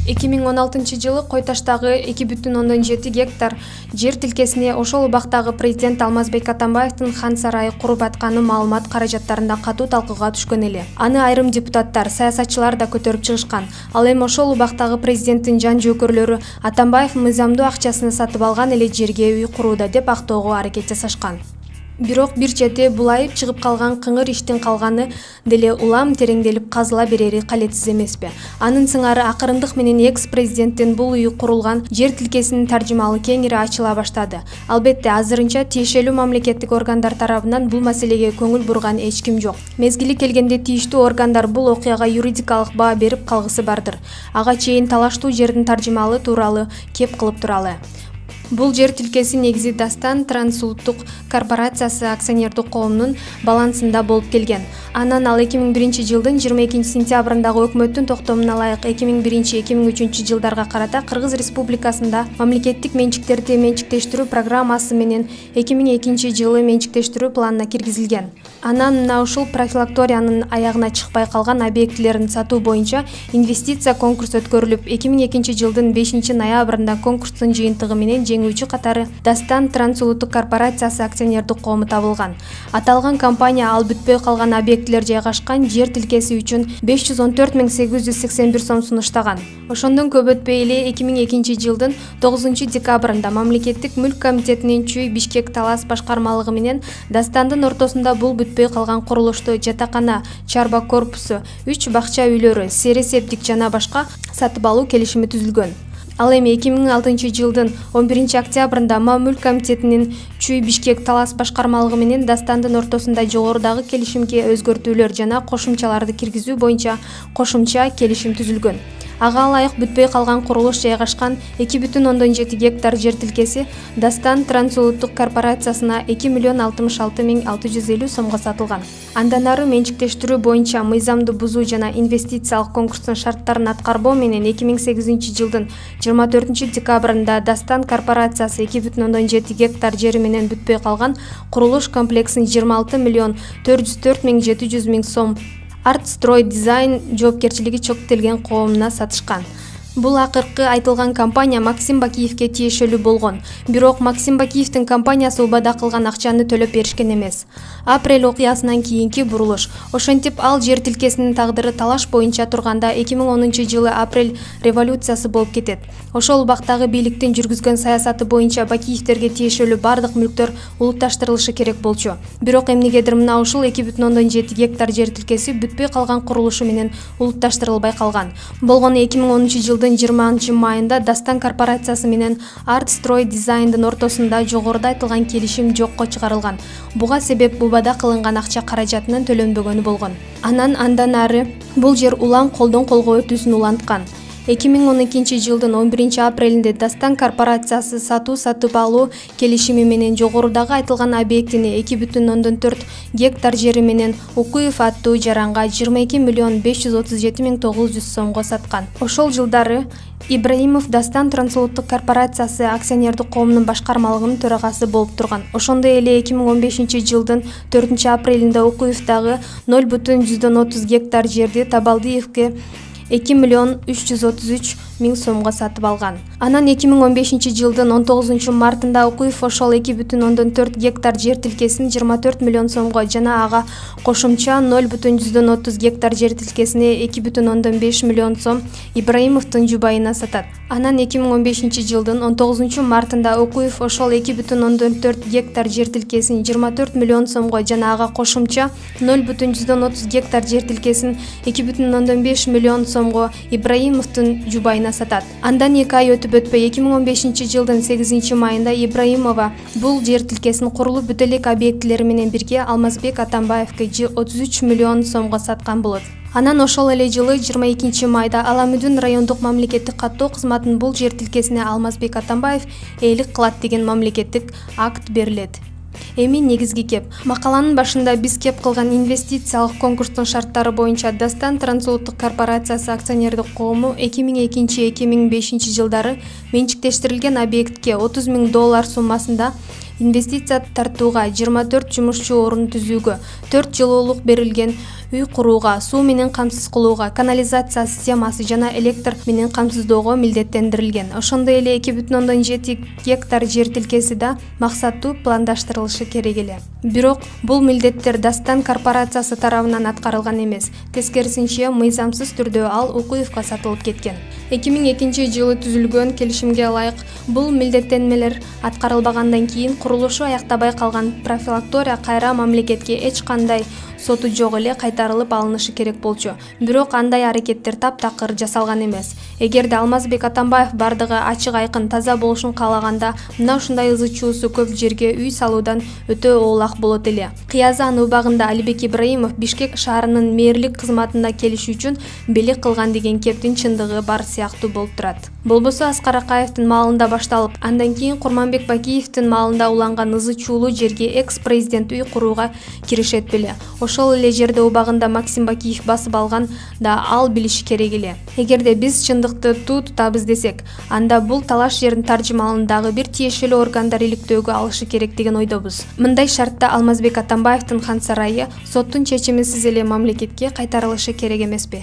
2016 жылы Кой Таштагы 2,7 гектар жер тилкесине ошол убактагы президент Алмазбек Атамбаевдин хан сарайы куруп атканы маалымат каражаттарында катуу талкууга түшкөн эле. Аны айрым депутаттар, саясатчылар да көтөрүп чыгышкан. Ал эми ошол убактагы президенттин жан жөөкөрлөрү Атамбаев мыйзамдуу акчасына сатып алган эле жерге үй курууда деп актоого аракет жасашкан. Бирок бир чети булайып чыгып калган кыңыр иштин калганы деле улам тереңделип казыла берери калетсиз эмеспи. Анын сыңары акырындык менен экс-президенттин бул үйү курулган жер тилкесинин таржымалы кеңири ачыла баштады. Албетте, азырынча тиешелүү мамлекеттик органдар тарабынан бул маселеге көңүл бурган эч ким жок. Мезгили келгенде тийиштүү органдар бул окуяга юридикалык баа берип калгысы бардыр. Ага чейин талаштуу жердин таржымалы тууралуу кеп кылып туралы. Бул жер тилкеси негизи Дастан трансулуттук корпорациясы акционердик коомунун балансында болуп келген. Анан ал 2001 жылдын 22 сентябрындагы өкмөттүн токтомуна ылайык 2001-2003 жылдарга карата Кыргыз Республикасында мамлекеттик менчиктерди менчиктештирүү программасы менен 2002 жылы менчиктештирүү планына киргизилген. Анан мына ушул профилакториянын аягына чыкпай калган объектилерин сатуу боюнча инвестиция конкурс өткөрүлүп, 2002 жылдын 5 ноябрында конкурстун жыйынтыгы менен жеңүүчү катары Дастан трансулуттук корпорациясы акционердик коому табылган. Аталган компания ал бүтпөй калган объектилер жайгашкан жер тилкеси үчүн 514,881 сом сунуштаган. Ошондон көп өтпөй эле 2002 жылдын 9 декабрында мамлекеттик мүлк комитетинин Чүй Бишкек Талас башкармалыгы менен Дастандын ортосунда бул бүтпөй калган курулушту жатакана, чарба корпусу, 3 бакча үйлөрү, сери септик жана башка сатып алуу келишими түзүлгөн. Ал эми 2006 жылдын 11 октябрында Мүлк комитетинин Чүй Бишкек Талас башкармалыгы менен Дастандын ортосунда жогорудагы келишимге өзгөртүүлөр жана кошумчаларды киргизүү боюнча кошумча келишим түзүлгөн. Ага ылайык бүтпөй калган курулуш жайгашкан 2,7 гектар жер тилкеси Дастан трансулуттук корпорациясына 2,66,650 сомго сатылган. Андан ары менчиктештирүү боюнча мыйзамды бузуу жана инвестициялык конкурстун шарттарын аткарбоо менен 2008 жылдын 24 декабрында Дастан корпорациясы 2,7 гектар жери менен бүтпөй калган курулуш комплексин 26,404,700 сом Артстрой Дизайн жоопкерчилиги чектелген коомуна сатышкан. Бул акыркы айтылган компания Максим Бакиевке тиешелүү болгон. Бирок Максим Бакиевдин компаниясы убада кылган акчаны төлөп беришкен эмес. Апрель окуясынан кийинки бурулуш. Ошентип ал жер тилкесинин тагдыры талаш боюнча турганда 2010 жылы апрель революциясы болуп кетет. Ошол убактагы бийликтин жүргүзгөн саясаты боюнча Бакиевтерге тиешелүү бардык мүлктөр улутташтырылышы керек болчу. Бирок эмнегедир мына ушул 2,7 гектар жер тилкеси бүтпөй калган курулушу менен улутташтырылбай калган. Болгону 2010 жылдын 20 майында Дастан корпорациясы менен Артстрой Дизайндын ортосунда жогоруда айтылган келишим жокко чыгарылган. Буга себеп убада кылынган акча каражатынын төлөнбөгөнү болгон. Андан ары бул жер улам колдон колго өтүүсүн уланткан. 2012 жылдын 11 апрелинде Дастан корпорациясы сатып алуу келишими менен жогорудагы айтылган объектини 2,4 гектар жери менен Укуев аттуу жаранга 22,537,900 сомго саткан. Ошол жылдары Ибраимов Дастан трансулуттук корпорациясы акционердик коомунун башкармалыгынын төрагасы болуп турган. Ошондой эле 2015 жылдын 4 апрелинде Укуевдагы 0,130 гектар жерди Табалдиевке 2,333,000 сомго сатып алган. Анан 2015 жылдын 19 мартында Укуев ошол 2,4 гектар жер тилкесин 24 миллион сомго жана ага кошумча 0,130 гектар жер тилкесине 2,5 миллион сом Ибраимовдун жубайына сатат. Анан 2015 жылдын 19 мартында Укуев ошол 2,4 гектар жер тилкесин 24 миллион сомго жана ага кошумча 0,130 гектар жер тилкесин 2,5 миллион сомго Ибраимовдун жубайына сатат. Андан 2 ай өтүп өтпөй 2015 жылдын 8 майында Ибраимова бул жер тилкесин курулуп бүт элек объектилери менен бирге Алмазбек Атамбаевке 33 миллион сомго саткан болот. Анан ошол эле жылы 22 майда Аламүдүн райондук мамлекеттик каттоо кызматынын бул жер тилкесине Алмазбек Атамбаев ээлик кылат деген мамлекеттик акт берилет. Эми негизги кеп. Макаланын башында биз кеп кылган инвестициялык конкурстун шарттары боюнча Дастан трансулуттук корпорациясы акционердик коому 2002-2005 жылдары менчиктештирилген объектке $30,000 суммасында инвестиция тартууга, 24 жумушчу орун түзүүгө, 4 жылуулук берилген үй курууга, суу менен камсыз кылууга, канализация системасы жана электр менен камсыздоого милдеттендирилген. Ошондой эле 2,7 гектар жер тилкеси да максаттуу пландаштырылышы керек эле. Бирок бул милдеттер Дастан корпорациясы тарабынан аткарылган эмес. Тескерисинче, мыйзамсыз түрдө ал Укуевго сатылып кеткен. 2002 жылы түзүлгөн келишимге ылайык бул милдеттенмелер аткарылбагандан кийин курулушу аяктабай калган профилактория кайра мамлекетке эч кандай соту жок эле кайтарылып алынышы керек болчу. Бирок андай аракеттер таптакыр жасалган эмес. Эгерде Алмазбек Атамбаев бардыгы ачык айкын таза болушун каалаганда, мына ушундай ызы чуусу көп жерге үй салуудан өтө оолак болот эле. Кыязан убагында Алибек Ибраимов Бишкек шаарынын мэрлик кызматында келишүү үчүн белек кылган деген кептин чындыгы бар сыяктуу болуп турат. Болбосо Аскар Акаевдин маалында башталып, андан кийин Курманбек Бакиевдин маалында уланган ызы чуулуу жерге экс-президент үй курууга киришет беле. Ошол эле жерде убагында Максим Бакиев басып алган да ал билиши керек эле. Эгерде биз чындыкты тутабыз десек, анда бул талаш жердин таржымалын дагы бир тиешелүү органдар иликтөөгө алышы керек деген ойдобуз. Мындай шартта Алмазбек Атамбаевдин хан сарайы соттун чечимисиз эле мамлекетке кайтарылышы керек эмеспи?